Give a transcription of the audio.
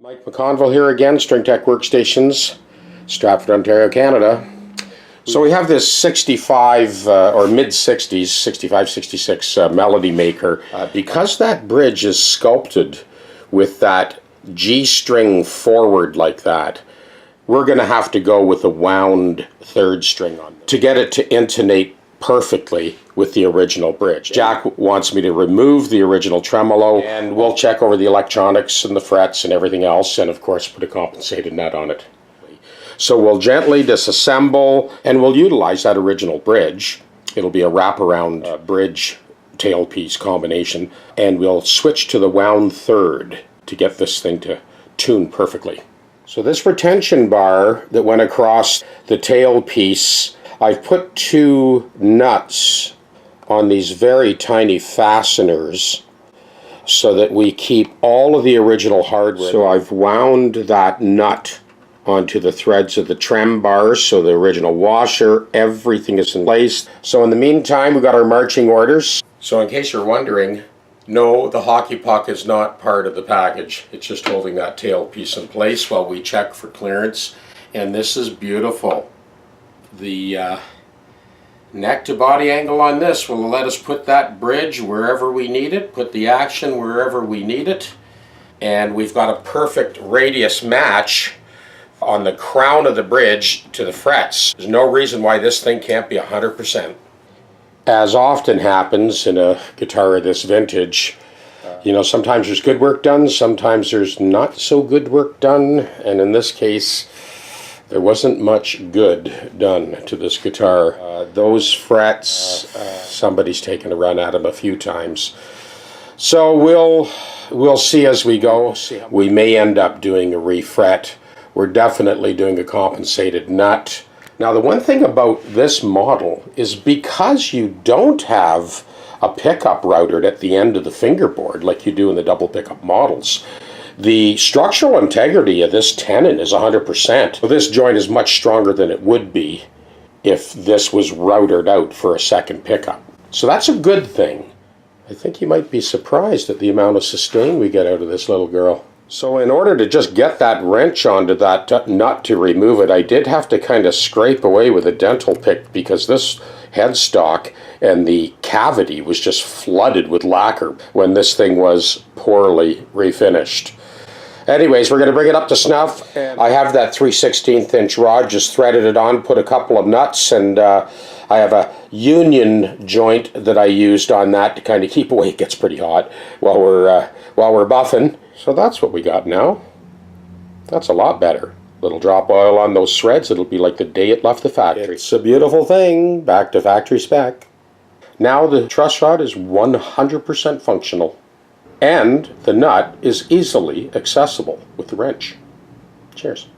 Mike McConville here again, String Tech Workstations, Stratford, Ontario, Canada. So we have this 65 or mid-60s, 65, 66 Melody Maker. Because that bridge is sculpted with that G string forward like that, we're going to have to go with a wound third string on it to get it to intonate perfectly with the original bridge. Jack wants me to remove the original tremolo, and we'll check over the electronics and the frets and everything else, and of course put a compensated nut on it. So we'll gently disassemble, and we'll utilize that original bridge. It'll be a wraparound bridge tailpiece combination, and we'll switch to the wound third to get this thing to tune perfectly. So this retention bar that went across the tailpiece, I've put two nuts on these very tiny fasteners so that we keep all of the original hardware. So I've wound that nut onto the threads of the trem bars, so the original washer, everything is in place. So in the meantime, we've got our marching orders. So in case you're wondering, no, the hockey puck is not part of the package. It's just holding that tailpiece in place while we check for clearance. And this is beautiful. The neck to body angle on this will let us put that bridge wherever we need it, put the action wherever we need it, and we've got a perfect radius match on the crown of the bridge to the frets. There's no reason why this thing can't be 100%. As often happens in a guitar of this vintage, you know, sometimes there's good work done, sometimes there's not so good work done, and in this case there wasn't much good done to this guitar. Those frets, somebody's taken a run at them a few times. So we'll see as we go. We may end up doing a refret. We're definitely doing a compensated nut. Now the one thing about this model is because you don't have a pickup routed at the end of the fingerboard like you do in the double pickup models, the structural integrity of this tenon is 100%. So this joint is much stronger than it would be if this was routed out for a second pickup. So that's a good thing. I think you might be surprised at the amount of sustain we get out of this little girl. So in order to just get that wrench onto that nut to remove it, I did have to kind of scrape away with a dental pick because this headstock and the cavity was just flooded with lacquer when this thing was poorly refinished. Anyways, we're going to bring it up to snuff. I have that 3/16 inch rod, just threaded it on, put a couple of nuts, and I have a union joint that I used on that to kind of keep away. It gets pretty hot while we're buffing. So that's what we got now. That's a lot better. Little drop oil on those threads, it'll be like the day it left the factory. It's a beautiful thing, back to factory spec. Now the truss rod is 100% functional. And the nut is easily accessible with the wrench. Cheers.